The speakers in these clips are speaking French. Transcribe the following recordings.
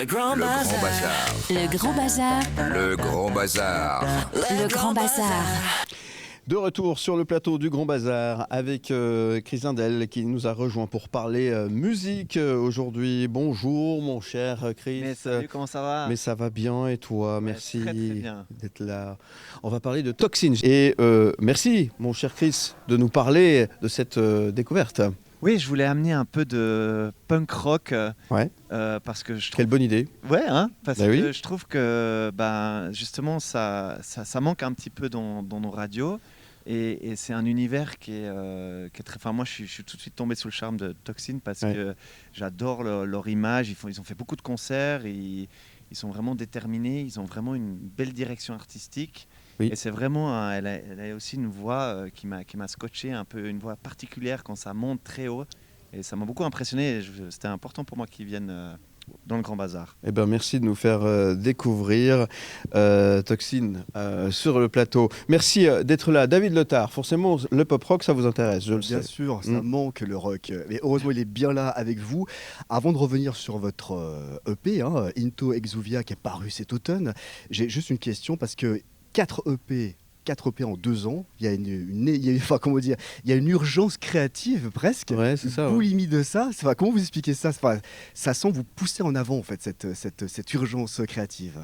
Le Grand Bazar. Le Grand Bazar. Le Grand Bazar. Le Grand Bazar. De retour sur le plateau du Grand Bazar avec Chris Indel qui nous a rejoint pour parler musique aujourd'hui. Bonjour mon cher Chris. Mais salut, comment ça va? Mais ça va bien et toi? Merci très, très bien. d'être là. On va parler de Toxin et merci mon cher Chris de nous parler de cette découverte. Oui, je voulais amener un peu de punk rock Ouais. parce que je trouve... Quelle bonne idée. Ouais, hein, parce Bah que oui. je trouve que justement ça manque un petit peu dans nos radios et c'est un univers qui est très... Enfin, moi, je suis tout de suite tombé sous le charme de Toxin parce que j'adore leur image. Ils ont fait beaucoup de concerts, ils sont vraiment déterminés, ils ont vraiment une belle direction artistique. Oui. Et c'est vraiment, elle a aussi une voix qui m'a scotché, un peu une voix particulière quand ça monte très haut. Et ça m'a beaucoup impressionné. C'était important pour moi qu'ils viennent dans le Grand Bazar. Eh ben, merci de nous faire découvrir Toxin sur le plateau. Merci d'être là. David Letard, forcément, le pop rock, ça vous intéresse, je le sais. Bien sûr, ça manque le rock. Mais heureusement, il est bien là avec vous. Avant de revenir sur votre EP, Into Exuvia, qui est paru cet automne, j'ai juste une question parce que 4 EP en 2 ans, il y a il y a une urgence créative presque. Ouais, c'est ça. Boulimie de ça. Comment vous expliquez ça? Ça sent vous pousser en avant en fait cette urgence créative.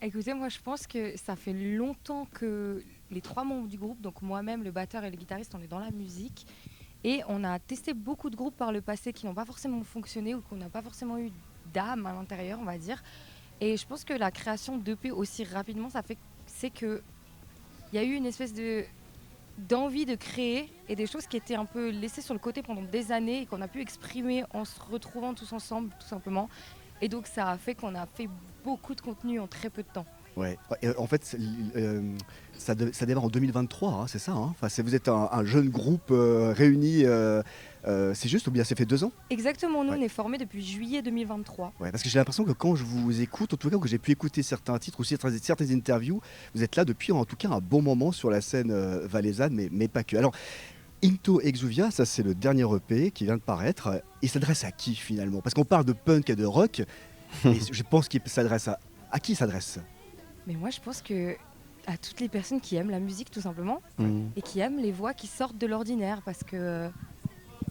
Écoutez, moi je pense que ça fait longtemps que les 3 membres du groupe, donc moi-même, le batteur et le guitariste, on est dans la musique. Et on a testé beaucoup de groupes par le passé qui n'ont pas forcément fonctionné ou qu'on n'a pas forcément eu d'âme à l'intérieur, on va dire. Et je pense que la création d'EP aussi rapidement, c'est que il y a eu une espèce d'envie de créer et des choses qui étaient un peu laissées sur le côté pendant des années et qu'on a pu exprimer en se retrouvant tous ensemble, tout simplement. Et donc ça a fait qu'on a fait beaucoup de contenu en très peu de temps. Ouais. Et en fait, ça démarre en 2023, hein, c'est ça, hein, enfin, vous êtes un jeune groupe réuni, c'est juste ou bien c'est fait 2 ans? Exactement, nous Ouais. on est formés depuis juillet 2023. Ouais, parce que j'ai l'impression que quand je vous écoute, en tout cas que j'ai pu écouter certains titres ou certaines interviews, vous êtes là depuis en tout cas un bon moment sur la scène valaisanne, mais pas que. Alors, Into Exuvia, ça c'est le dernier EP qui vient de paraître. Il s'adresse à qui finalement? Parce qu'on parle de punk et de rock, et je pense qu'il s'adresse à qui il s'adresse? Mais moi je pense que à toutes les personnes qui aiment la musique tout simplement Mmh. et qui aiment les voix qui sortent de l'ordinaire parce que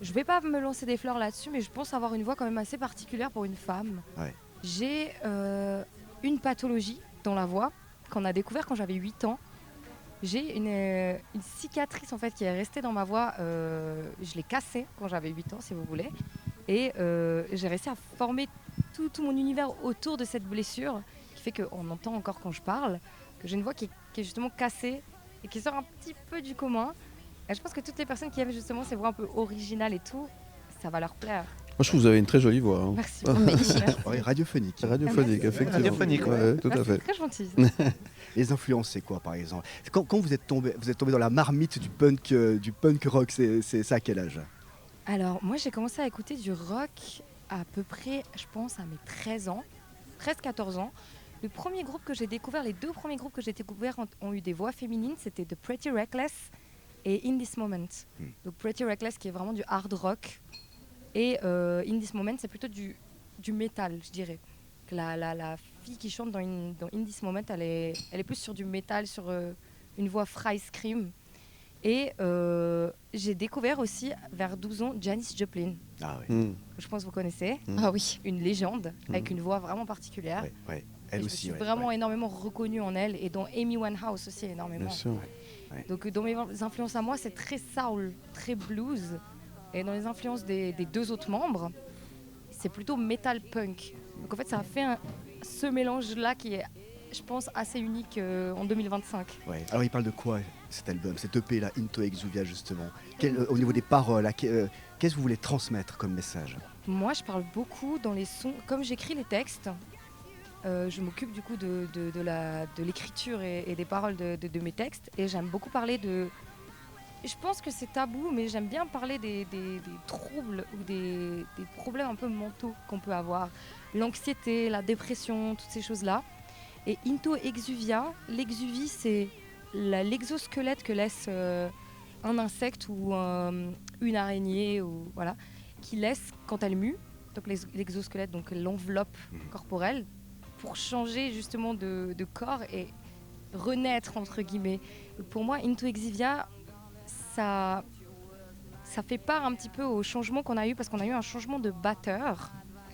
je vais pas me lancer des fleurs là-dessus mais je pense avoir une voix quand même assez particulière pour une femme. Ouais. J'ai une pathologie dans la voix qu'on a découvert quand j'avais 8 ans. J'ai une cicatrice en fait qui est restée dans ma voix, je l'ai cassée quand j'avais 8 ans si vous voulez et j'ai réussi à former tout mon univers autour de cette blessure qui fait qu'on entend encore quand je parle que j'ai une voix qui est justement cassée et qui sort un petit peu du commun. Et je pense que toutes les personnes qui aiment justement ces voix un peu originales et tout, ça va leur plaire. Moi, je trouve que vous avez une très jolie voix. Hein. Merci. Ouais, radiophonique. C'est radiophonique, Merci. effectivement. Radiophonique, ouais, tout à Merci, fait. très gentil. Les influences, c'est quoi par exemple? Quand vous êtes tombé dans la marmite du punk rock, c'est ça à quel âge? Alors, moi, j'ai commencé à écouter du rock à peu près, je pense, à mes 13-14 ans. Le premier groupe que j'ai découvert, les 2 premiers groupes que j'ai découverts ont eu des voix féminines, c'était The Pretty Reckless et In This Moment. Donc Pretty Reckless qui est vraiment du hard rock et In This Moment c'est plutôt du métal, je dirais. La fille qui chante dans In This Moment, elle est plus sur du métal, sur une voix fry scream. Et j'ai découvert aussi vers 12 ans Janis Joplin, Ah oui. Mmh. que je pense que vous connaissez, Ah oui. une légende avec une voix vraiment particulière. Ouais. Et Elle je aussi. me suis vraiment énormément reconnue en elle et dans Amy Winehouse aussi énormément. Bien sûr. Donc dans mes influences à moi, c'est très soul, très blues. Et dans les influences des 2 autres membres, c'est plutôt metal punk. Donc en fait, ça a fait ce mélange-là qui est, je pense, assez unique en 2025. Ouais. Alors il parle de quoi cet album, cet EP là, Into Exuvia justement? Au niveau des paroles, qu'est-ce que vous voulez transmettre comme message? Moi, je parle beaucoup dans les sons. Comme j'écris les textes, je m'occupe du coup de l'écriture et des paroles de mes textes. Et j'aime beaucoup parler de... Je pense que c'est tabou, mais j'aime bien parler des troubles ou des problèmes un peu mentaux qu'on peut avoir. L'anxiété, la dépression, toutes ces choses-là. Et Into Exuvia, l'exuvie, c'est l'exosquelette que laisse un insecte ou une araignée, ou, voilà, qui laisse quand elle mue. donc l'exosquelette, donc l'enveloppe corporelle, pour changer justement de corps et renaître entre guillemets. Pour moi, Into Exivia, ça fait part un petit peu au changement qu'on a eu, parce qu'on a eu un changement de batteur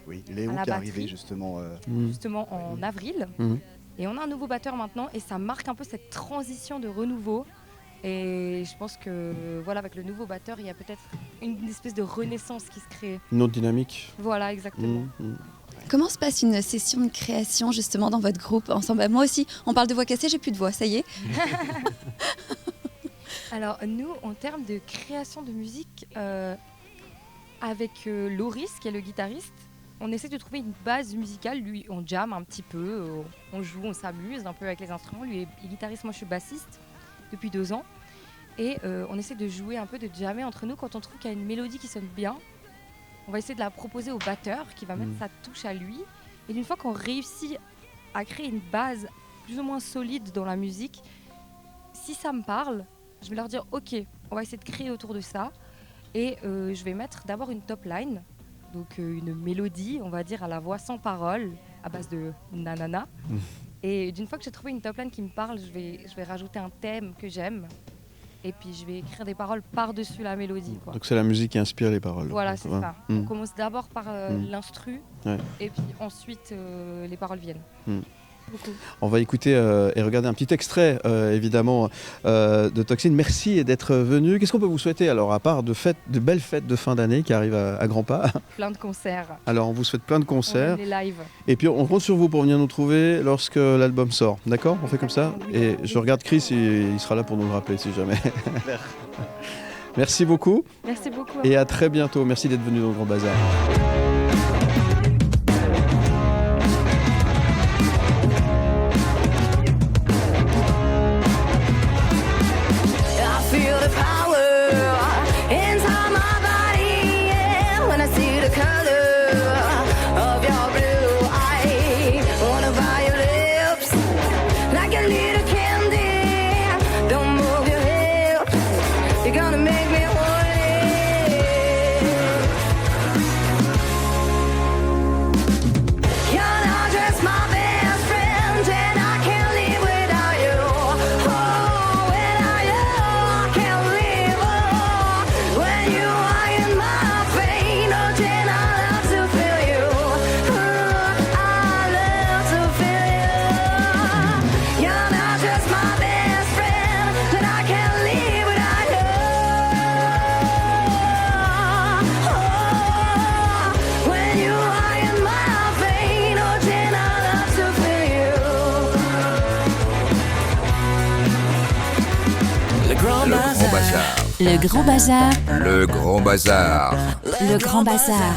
Oui, Léo à la qui est arrivé batterie. justement. En avril. Mhm. Et on a un nouveau batteur maintenant, et ça marque un peu cette transition de renouveau. Et je pense que voilà, avec le nouveau batteur, il y a peut-être une espèce de renaissance qui se crée. Une autre dynamique. Voilà, exactement. Comment se passe une session de création justement dans votre groupe ensemble? Bah, moi aussi, on parle de voix cassée, j'ai plus de voix, ça y est. Alors nous, en termes de création de musique, avec Loris, qui est le guitariste, on essaie de trouver une base musicale. Lui, on jam un petit peu, on joue, on s'amuse un peu avec les instruments. Lui est guitariste, moi je suis bassiste depuis 2 ans. Et on essaie de jouer un peu, de jammer entre nous. Quand on trouve qu'il y a une mélodie qui sonne bien, on va essayer de la proposer au batteur qui va mettre sa touche à lui. Et une fois qu'on réussit à créer une base plus ou moins solide dans la musique, si ça me parle, je vais leur dire ok, on va essayer de créer autour de ça. Et je vais mettre d'abord une top line, donc une mélodie, on va dire à la voix sans parole, à base de nanana. Et d'une fois que j'ai trouvé une top line qui me parle, je vais rajouter un thème que j'aime. Et puis je vais écrire des paroles par-dessus la mélodie, quoi. Donc c'est la musique qui inspire les paroles. Voilà, c'est Ouais. ça. On commence d'abord par l'instru, Ouais. et puis ensuite les paroles viennent. Beaucoup. On va écouter et regarder un petit extrait, évidemment, de Toxine. Merci d'être venu. Qu'est-ce qu'on peut vous souhaiter, alors, à part de belles fêtes de fin d'année qui arrivent à grands pas? Plein de concerts. Alors, on vous souhaite plein de On concerts. aime les lives. Et puis, on compte sur vous pour venir nous trouver lorsque l'album sort. D'accord? On fait comme ça? Oui. Et je regarde Chris, il sera là pour nous le rappeler, si jamais. Merci beaucoup Merci beaucoup. et à très bientôt. Merci d'être venu dans le Grand Bazar. I feel the power inside my body, yeah, when I see the color of your blue eyes. Wanna buy your lips like a little candy. Don't move your hips, you're gonna make me want it. You're not just my best friend, and I can't live without you. Oh, without you, I can't live. Oh, when you are in my vein, oh, Jen, I love to feel you. Oh, I love to feel you. You're not just my best friend, and I can't live without you. Oh, when you are in my vein, oh, Jen, I love to feel you. Le Grand Bazar. Le Grand Bazar, Le Grand Bazar. le Grand Bazar.